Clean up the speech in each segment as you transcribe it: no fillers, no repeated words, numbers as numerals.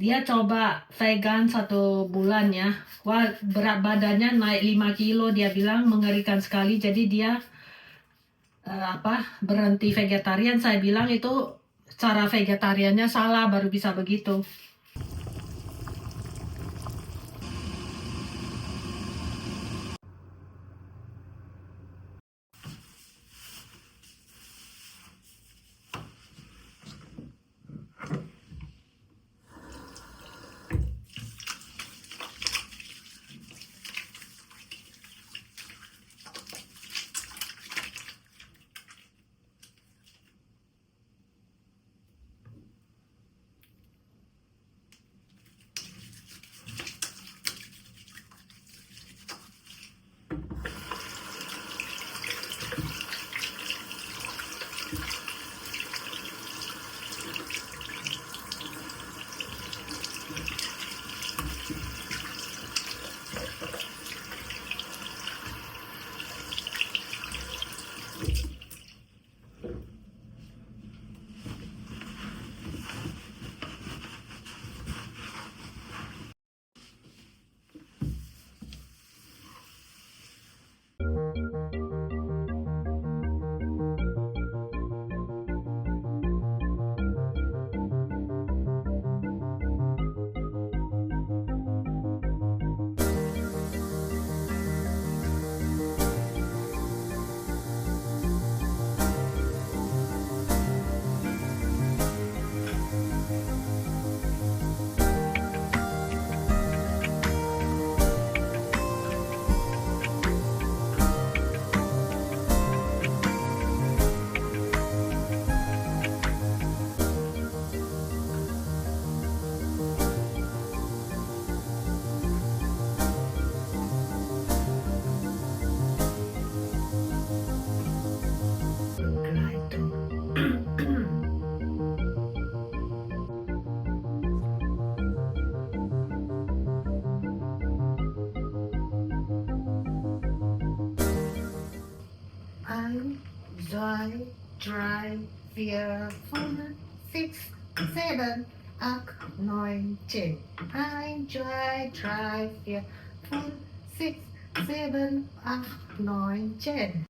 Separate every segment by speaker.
Speaker 1: Dia coba vegan 1 bulan ya. Wah, berat badannya naik 5 kilo. Dia bilang mengerikan sekali. Jadi dia berhenti vegetarian. Saya bilang itu cara vegetariannya salah, baru bisa begitu. Drive 4, 5, 6, 7, 8, 9, 10. Drive 4, 5, 6, 7, 8, 9, 10.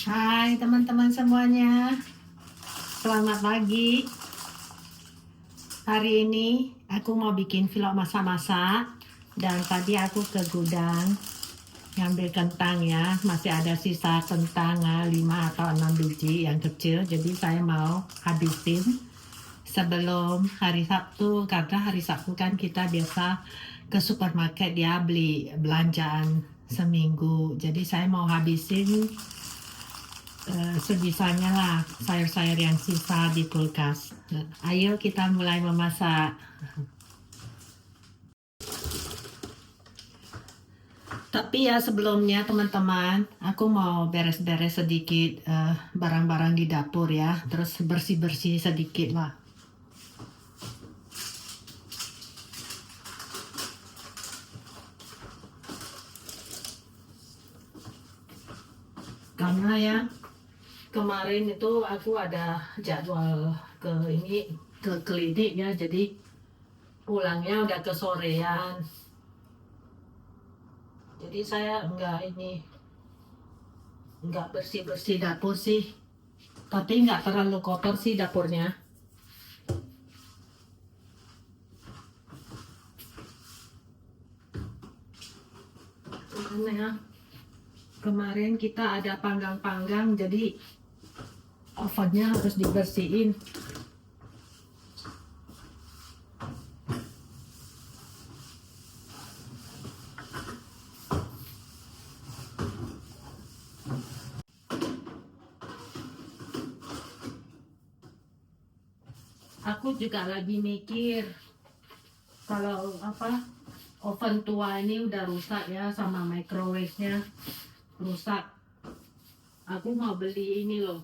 Speaker 1: Hai teman-teman semuanya, selamat pagi. Hari ini aku mau bikin vlog masak-masak. Dan tadi aku ke gudang ngambil kentang ya. Masih ada sisa kentang 5 atau 6 biji yang kecil. Jadi saya mau habisin sebelum hari Sabtu. Karena hari Sabtu kan kita biasa ke supermarket ya beli belanjaan seminggu. Jadi saya mau habisin sebisanya lah sayur-sayur yang sisa di kulkas. Ayo kita mulai memasak. Tapi ya sebelumnya teman-teman, aku mau beres-beres sedikit barang-barang di dapur ya. Terus bersih-bersih sedikit lah. Karena ya kemarin itu aku ada jadwal ke klinik ya, jadi pulangnya udah kesorean. Jadi saya enggak bersih-bersih dapur sih. Tapi enggak terlalu kotor sih dapurnya. Karena ya kemarin kita ada panggang-panggang, jadi ovennya harus dibersihin. Aku juga lagi mikir kalau oven tua ini udah rusak ya, sama microwave-nya rusak. Aku mau beli ini loh,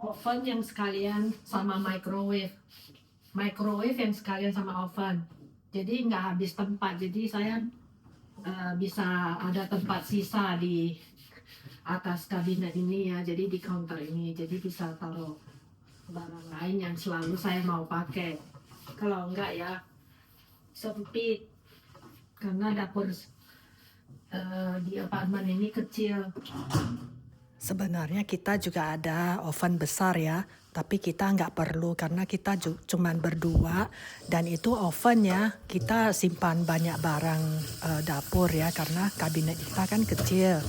Speaker 1: oven yang sekalian sama microwave yang sekalian sama oven, jadi nggak habis tempat. Jadi saya bisa ada tempat sisa di atas kabinet ini ya, jadi di counter ini, jadi bisa taruh barang lain yang selalu saya mau pakai. Kalau enggak ya sempit, karena dapur di apartemen ini kecil.
Speaker 2: Sebenarnya kita juga ada oven besar ya, tapi kita nggak perlu karena kita cuman berdua, dan itu ovennya kita simpan banyak barang dapur ya, karena kabinet kita kan kecil.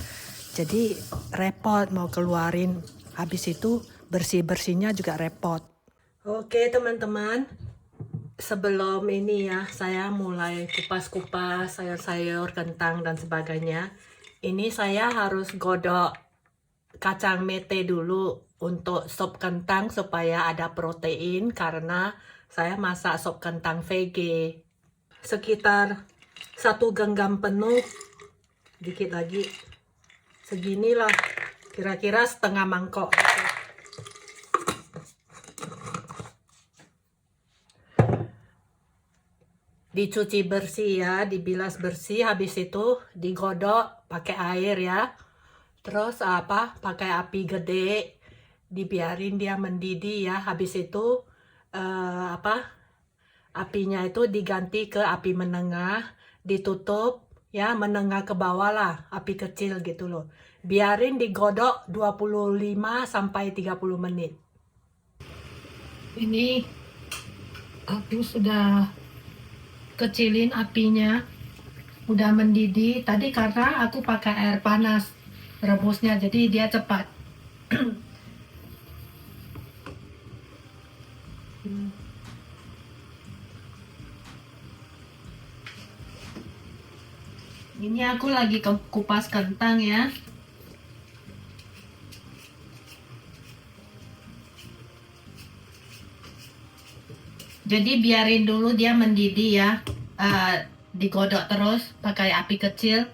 Speaker 2: Jadi repot mau keluarin, habis itu bersih-bersihnya juga repot. Oke teman-teman, sebelum ini ya saya mulai kupas-kupas sayur-sayur, kentang dan sebagainya. Ini saya harus godok kacang mete dulu untuk sop kentang supaya ada protein, karena saya masak sop kentang vege. Sekitar 1 genggam penuh, dikit lagi. Seginilah, kira-kira setengah mangkok. Dicuci bersih ya, dibilas bersih, habis itu digodok pakai air ya. Terus pakai api gede, dibiarin dia mendidih ya. Habis itu apinya itu diganti ke api menengah, ditutup ya, menengah ke bawah lah, api kecil gitu loh. Biarin digodok 25 sampai 30 menit.
Speaker 1: Ini aku sudah kecilin apinya, udah mendidih. Tadi karena aku pakai air panas rebusnya, jadi dia cepat. Ini aku lagi kupas kentang ya. Jadi biarin dulu dia mendidih ya. Digodok terus pakai api kecil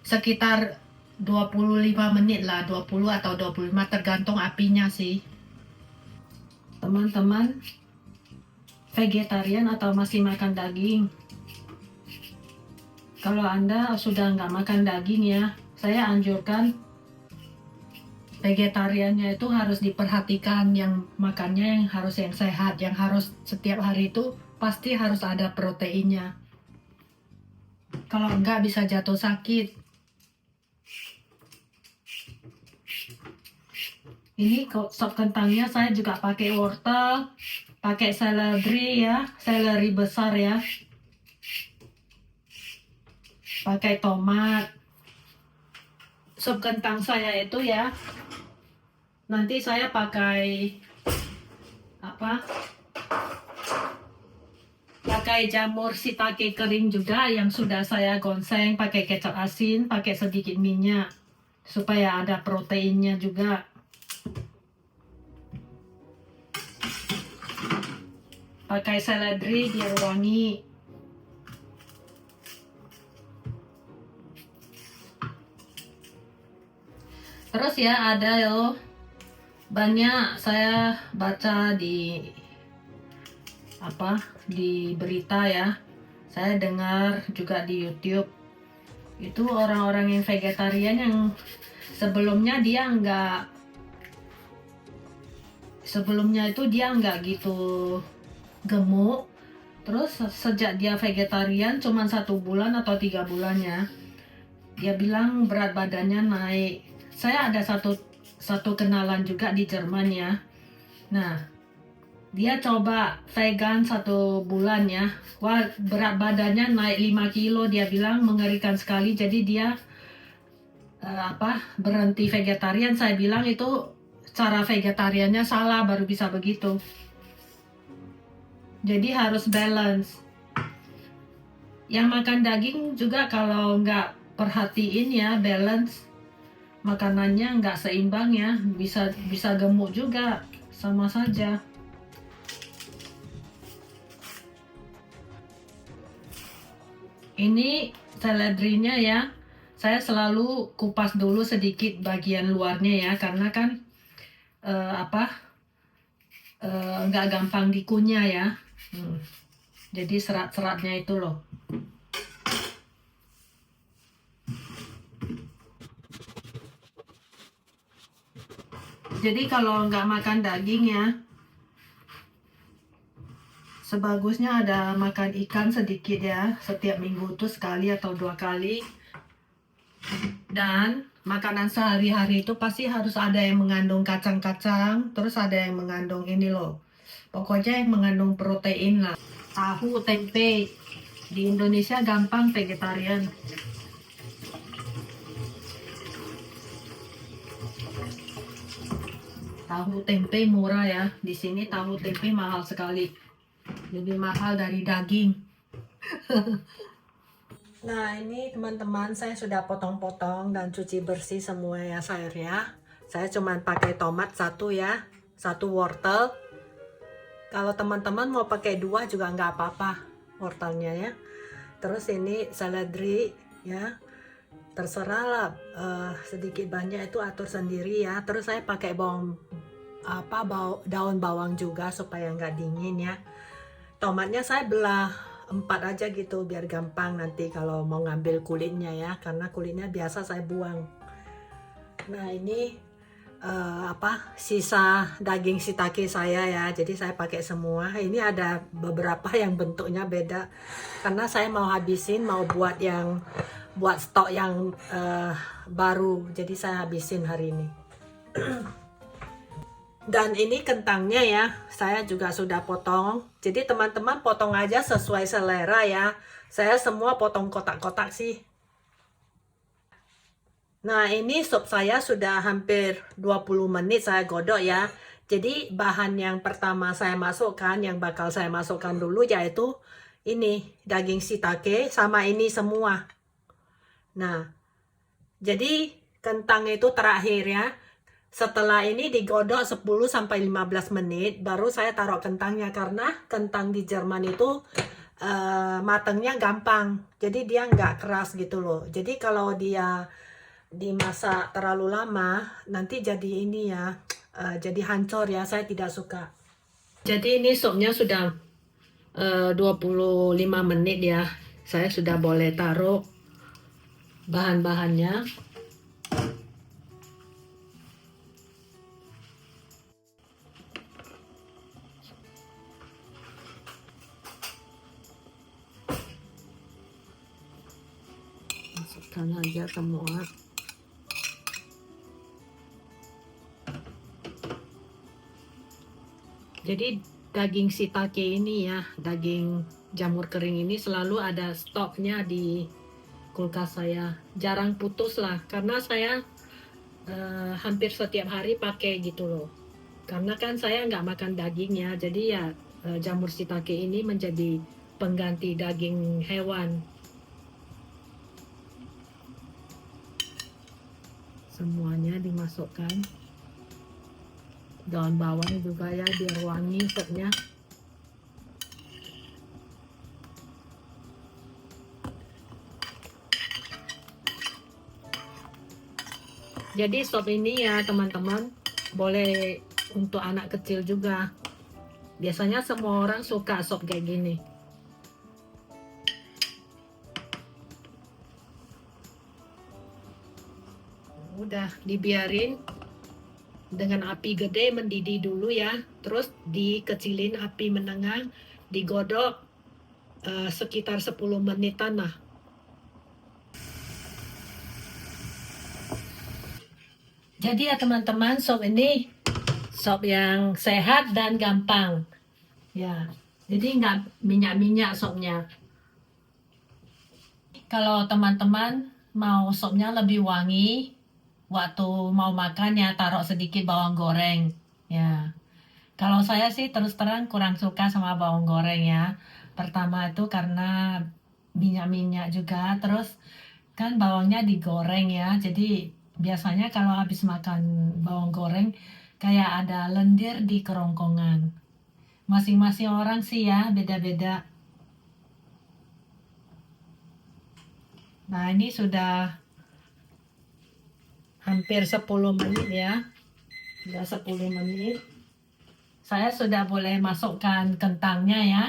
Speaker 1: sekitar 25 menit lah, 20 atau 25 tergantung apinya sih. Teman-teman vegetarian atau masih makan daging? Kalau Anda sudah nggak makan daging ya, saya anjurkan vegetariannya itu harus diperhatikan, yang makannya yang harus yang sehat, yang harus setiap hari itu pasti harus ada proteinnya. Kalau enggak bisa jatuh sakit. Ini sop kentangnya saya juga pakai wortel, pakai seledri ya, seledri besar ya, pakai tomat. Sop kentang saya itu ya, nanti saya pakai pakai jamur shiitake kering juga yang sudah saya gongseng, pakai kecap asin, pakai sedikit minyak supaya ada proteinnya juga. Pakai seledri biar wangi. Terus ya ada loh, banyak saya baca di di berita ya, saya dengar juga di YouTube, itu orang-orang yang vegetarian yang sebelumnya itu dia nggak gitu gemuk, terus sejak dia vegetarian cuma 1 bulan atau 3 bulannya, dia bilang berat badannya naik. Saya ada satu kenalan juga di Jerman ya. Nah, dia coba vegan 1 bulan ya. Wah, berat badannya naik 5 kilo. Dia bilang mengerikan sekali. Jadi dia berhenti vegetarian. Saya bilang itu cara vegetariannya salah, baru bisa begitu. Jadi harus balance. Yang makan daging juga kalau nggak perhatiin ya balance makanannya, nggak seimbang ya, bisa gemuk juga, sama saja. Ini seledrinya ya, saya selalu kupas dulu sedikit bagian luarnya ya, karena kan nggak gampang dikunyah ya. Jadi serat-seratnya itu loh. Jadi kalau nggak makan daging ya, sebagusnya ada makan ikan sedikit ya, setiap minggu tuh sekali atau 2 kali. Dan makanan sehari-hari itu pasti harus ada yang mengandung kacang-kacang, terus ada yang mengandung ini loh. Pokoknya yang mengandung protein lah. Tahu, tempe. Di Indonesia gampang vegetarian. Tahu tempe murah ya. Di sini tahu tempe mahal sekali. Lebih mahal dari daging. Nah ini teman-teman, saya sudah potong-potong dan cuci bersih semua ya sayurnya. Saya cuma pakai tomat 1 ya, 1 wortel. Kalau teman-teman mau pakai 2 juga nggak apa-apa wortelnya ya. Terus ini seledri ya, terserah lah, sedikit banyak itu atur sendiri ya. Terus saya pakai daun bawang juga supaya nggak dingin ya. Tomatnya saya belah 4 aja gitu biar gampang nanti kalau mau ngambil kulitnya ya, karena kulitnya biasa saya buang. Nah ini sisa daging shiitake saya ya, jadi saya pakai semua. Ini ada beberapa yang bentuknya beda karena saya mau habisin, mau buat stok yang baru, jadi saya habisin hari ini. Dan ini kentangnya ya, saya juga sudah potong. Jadi teman-teman potong aja sesuai selera ya. Saya semua potong kotak-kotak sih. Nah ini sup saya sudah hampir 20 menit saya godok ya. Jadi bahan yang pertama saya masukkan, yang bakal saya masukkan dulu yaitu ini daging shiitake sama ini semua. Nah jadi kentang itu terakhir ya. Setelah ini digodok 10-15 menit baru saya taruh kentangnya, karena kentang di Jerman itu matangnya gampang, jadi dia nggak keras gitu loh. Jadi kalau dia dimasak terlalu lama nanti jadi ini ya, jadi hancur ya, saya tidak suka. Jadi ini supnya sudah 25 menit ya, saya sudah boleh taruh bahan-bahannya. Masukkan aja semua. Jadi daging shiitake ini ya, daging jamur kering ini selalu ada stoknya di kulkas saya. Jarang putus lah, karena saya hampir setiap hari pakai gitu loh. Karena kan saya nggak makan daging ya, jadi ya jamur shiitake ini menjadi pengganti daging hewan. Semuanya dimasukkan. Daun bawang juga ya, biar wangi supnya. Jadi sop ini ya teman-teman, boleh untuk anak kecil juga. Biasanya semua orang suka sop kayak gini. Udah dibiarin dengan api gede mendidih dulu ya, terus dikecilin api menengah, digodok sekitar 10 menitan lah. Jadi ya teman-teman, sop ini sop yang sehat dan gampang ya, jadi nggak minyak-minyak sopnya. Kalau teman-teman mau sopnya lebih wangi, waktu mau makan ya taruh sedikit bawang goreng ya. Kalau saya sih terus terang kurang suka sama bawang goreng ya. Pertama itu karena minyak-minyak juga, terus kan bawangnya digoreng ya. Jadi biasanya kalau habis makan bawang goreng kayak ada lendir di kerongkongan. Masing-masing orang sih ya beda-beda. Nah ini sudah hampir 10 menit ya. Sudah 10 menit. Saya sudah boleh masukkan kentangnya ya.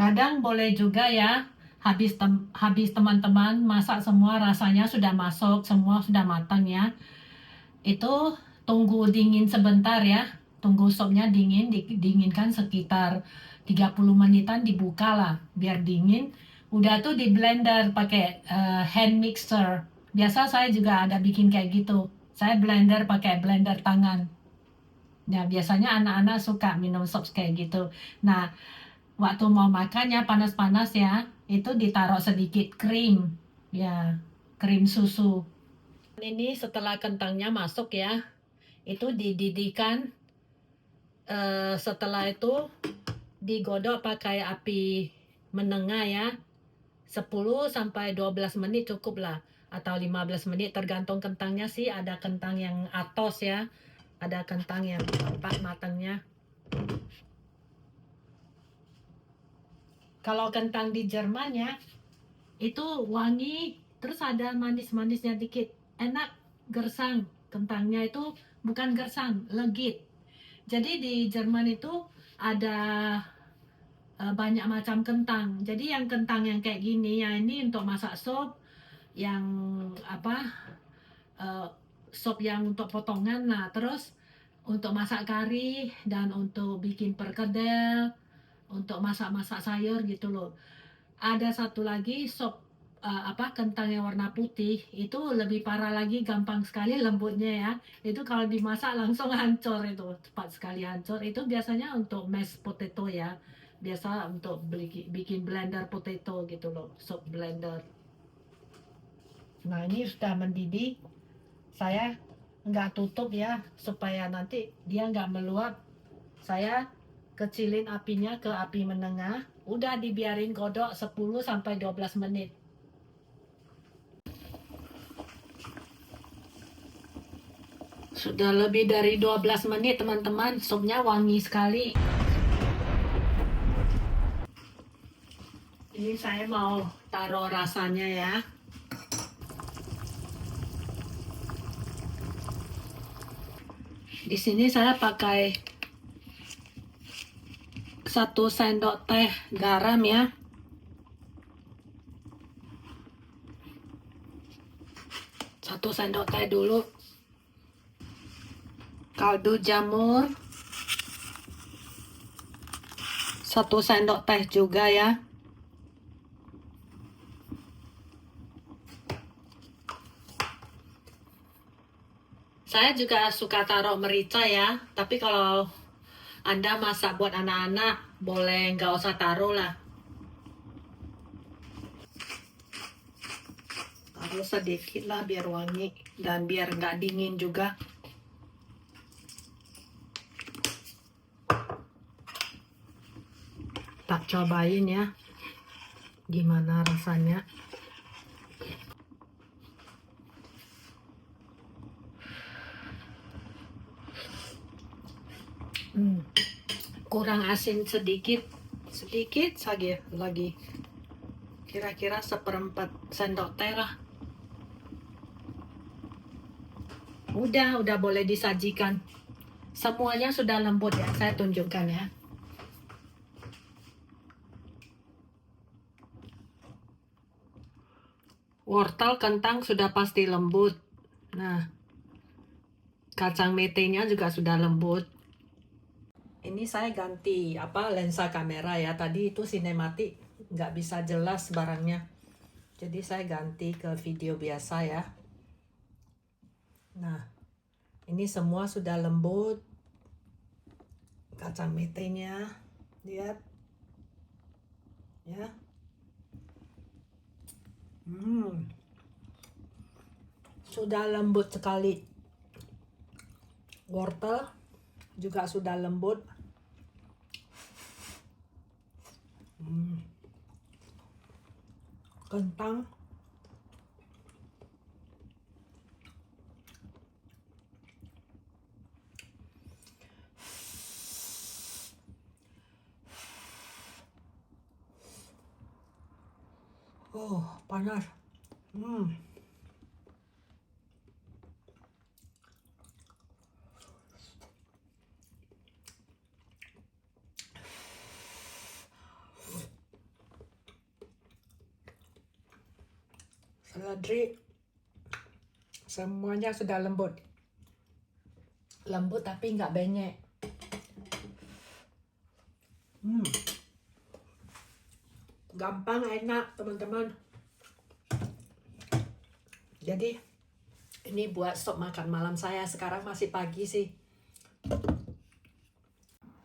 Speaker 1: Kadang boleh juga ya, habis teman-teman masak semua rasanya sudah masuk, semua sudah matang ya. Itu tunggu dingin sebentar ya. Tunggu sopnya dingin, dinginkan sekitar 30 menitan, dibuka lah biar dingin. Udah tuh di blender pakai hand mixer. Biasa saya juga ada bikin kayak gitu. Saya blender pakai blender tangan. Ya, biasanya anak-anak suka minum sop kayak gitu. Nah, waktu mau makannya panas-panas ya, itu ditaruh sedikit krim. Ya, krim susu. Ini setelah kentangnya masuk ya, itu dididihkan. Setelah itu digodok pakai api menengah ya. 10 sampai 12 menit cukup lah, atau 15 menit tergantung kentangnya sih. Ada kentang yang atos ya, ada kentang yang cepat matangnya. Kalau kentang di Jerman ya, itu wangi, terus ada manis-manisnya dikit. Enak, gersang. Kentangnya itu bukan gersang, legit. Jadi di Jerman itu ada banyak macam kentang. Jadi yang kentang yang kayak gini ya, ini untuk masak sop, yang apa, sop yang untuk potongan. Nah, terus untuk masak kari dan untuk bikin perkedel, untuk masak-masak sayur gitu loh. Ada satu lagi sop kentang yang warna putih, itu lebih parah lagi, gampang sekali lembutnya ya. Itu kalau dimasak langsung hancur, itu cepat sekali hancur. Itu biasanya untuk mashed potato ya, biasa untuk bikin blender potato gitu loh, sop blender. Nah, ini sudah mendidih. Saya nggak tutup ya, supaya nanti dia nggak meluap. Saya kecilin apinya ke api menengah. Udah dibiarin godok 10 sampai 12 menit. Sudah lebih dari 12 menit teman-teman, supnya wangi sekali. Ini saya mau taruh rasanya ya. Di sini saya pakai 1 sendok teh garam ya. Satu sendok teh dulu. Kaldu jamur 1 sendok teh juga ya. Saya juga suka taruh merica ya, tapi kalau Anda masak buat anak-anak, boleh nggak usah taruh lah. Taruh sedikit lah biar wangi dan biar nggak dingin juga. Tak cobain ya, gimana rasanya. Kurang asin sedikit saja lagi. Kira-kira 1/4 sendok teh lah. Udah boleh disajikan. Semuanya sudah lembut ya, saya tunjukkan ya. Wortel kentang sudah pasti lembut. Nah, kacang metenya juga sudah lembut. Ini saya ganti lensa kamera ya. Tadi itu sinematik, nggak bisa jelas barangnya. Jadi saya ganti ke video biasa ya. Nah, ini semua sudah lembut. Kacang metenya, lihat. Ya. Sudah lembut sekali. Wortel juga sudah lembut. Kentang panas.
Speaker 2: seledri semuanya sudah lembut. Lembut tapi nggak benyek. Gampang, enak teman-teman. Jadi ini buat sop makan malam saya. Sekarang masih pagi sih.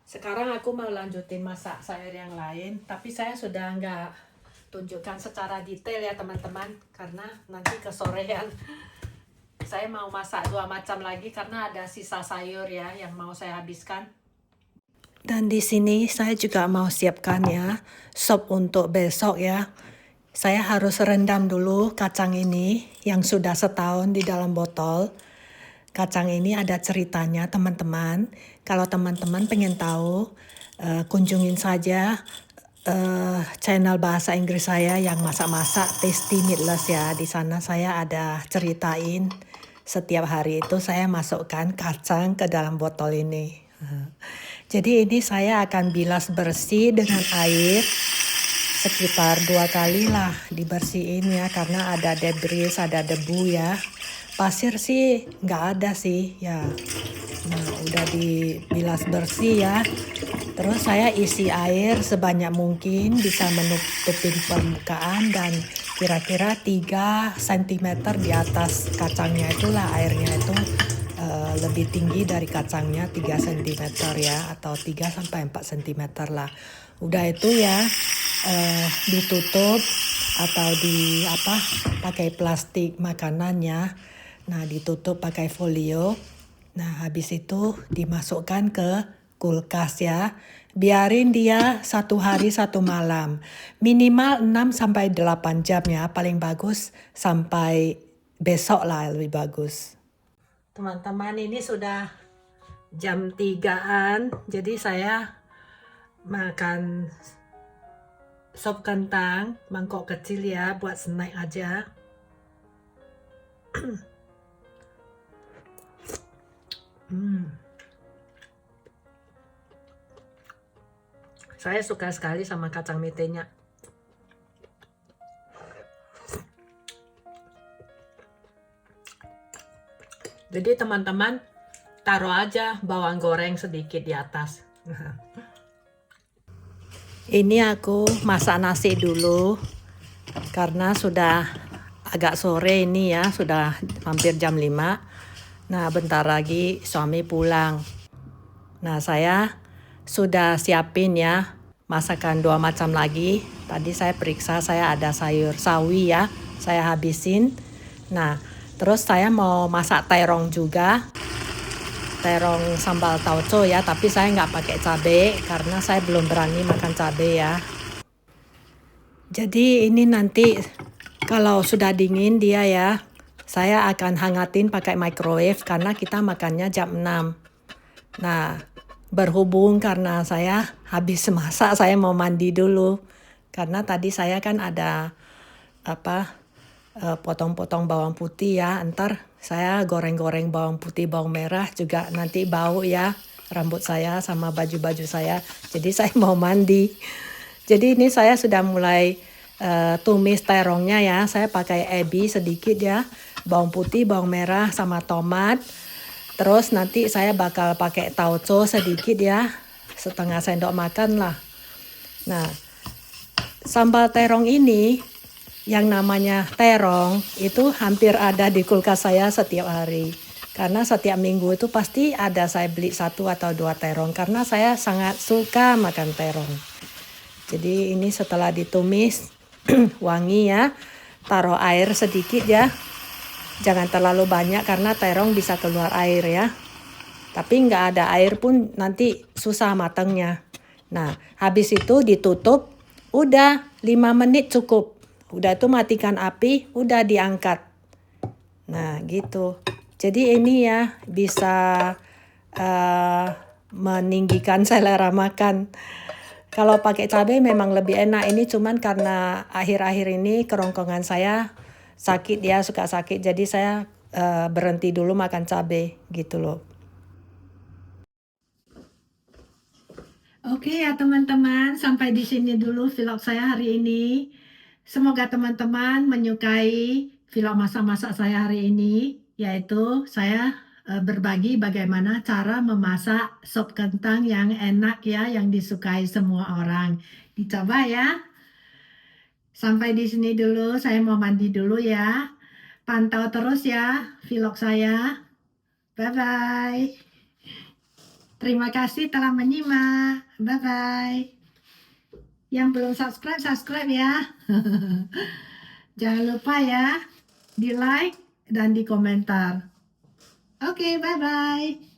Speaker 2: Sekarang aku mau lanjutin masak sayur yang lain. Tapi saya sudah nggak tunjukkan secara detail ya teman-teman. Karena nanti kesorean. Saya mau masak 2 macam lagi karena ada sisa sayur ya yang mau saya habiskan. Dan di sini saya juga mau siapkan ya sop untuk besok ya. Saya harus rendam dulu kacang ini yang sudah setahun di dalam botol. Kacang ini ada ceritanya teman-teman. Kalau teman-teman pengen tahu, kunjungin saja channel bahasa Inggris saya yang masak-masak Tasty Meatless ya. Di sana saya ada ceritain setiap hari itu saya masukkan kacang ke dalam botol ini. Jadi ini saya akan bilas bersih dengan air sekitar 2 kali lah dibersihin ya karena ada debris, ada debu ya. Pasir sih nggak ada sih ya. Nah udah dibilas bersih ya. Terus saya isi air sebanyak mungkin bisa menutupin permukaan dan kira-kira 3 cm di atas kacangnya itulah airnya itu lebih tinggi dari kacangnya 3 cm ya atau 3 sampai 4 cm lah. Udah itu ya ditutup atau pakai plastik makanannya. Nah ditutup pakai folio. Nah habis itu dimasukkan ke kulkas ya. Biarin dia 1 hari 1 malam. Minimal 6 sampai 8 jam ya. Paling bagus sampai besok lah lebih bagus. Teman-teman ini sudah jam 3-an. Jadi saya makan sop kentang mangkok kecil ya buat snack aja. Saya suka sekali sama kacang metenya. Jadi teman-teman taruh aja bawang goreng sedikit di atas. Ini aku masak nasi dulu karena sudah agak sore ini ya, sudah hampir jam 5. Nah bentar lagi suami pulang. Nah saya sudah siapin ya masakan 2 macam lagi. Tadi saya periksa saya ada sayur sawi ya, saya habisin. Nah terus saya mau masak terong juga. Terong sambal tauco ya, tapi saya nggak pakai cabai karena saya belum berani makan cabai ya. Jadi ini nanti kalau sudah dingin dia ya, saya akan hangatin pakai microwave karena kita makannya jam 6. Nah, berhubung karena saya habis masak, saya mau mandi dulu. Karena tadi saya kan ada potong-potong bawang putih ya. Ntar saya goreng-goreng bawang putih, bawang merah juga nanti bau ya rambut saya sama baju-baju saya. Jadi saya mau mandi. Jadi ini saya sudah mulai tumis terongnya ya. Saya pakai ebi sedikit ya. Bawang putih, bawang merah sama tomat. Terus nanti saya bakal pakai tauco sedikit ya. Setengah sendok makan lah. Nah, sambal terong ini yang namanya terong itu hampir ada di kulkas saya setiap hari. Karena setiap minggu itu pasti ada saya beli 1 atau 2 terong. Karena saya sangat suka makan terong. Jadi ini setelah ditumis wangi ya. Taruh air sedikit ya. Jangan terlalu banyak karena terong bisa keluar air ya. Tapi nggak ada air pun nanti susah matangnya. Nah habis itu ditutup. Udah 5 menit cukup. Udah itu matikan api, udah diangkat. Nah gitu. Jadi ini ya bisa meninggikan selera makan. Kalau pakai cabai memang lebih enak. Ini cuman karena akhir-akhir ini kerongkongan saya sakit ya, suka sakit. Jadi saya berhenti dulu makan cabai gitu loh. Oke ya teman-teman, sampai di sini dulu vlog saya hari ini. Semoga teman-teman menyukai
Speaker 1: vlog masak-masak saya hari ini, yaitu saya berbagi bagaimana cara memasak sop kentang yang enak ya, yang disukai semua orang. Dicoba ya. Sampai di sini dulu, saya mau mandi dulu ya. Pantau terus ya vlog saya. Bye-bye. Terima kasih telah menyimak. Bye-bye. Yang belum subscribe, subscribe ya. Jangan lupa ya, di like dan di komentar. Oke, bye-bye.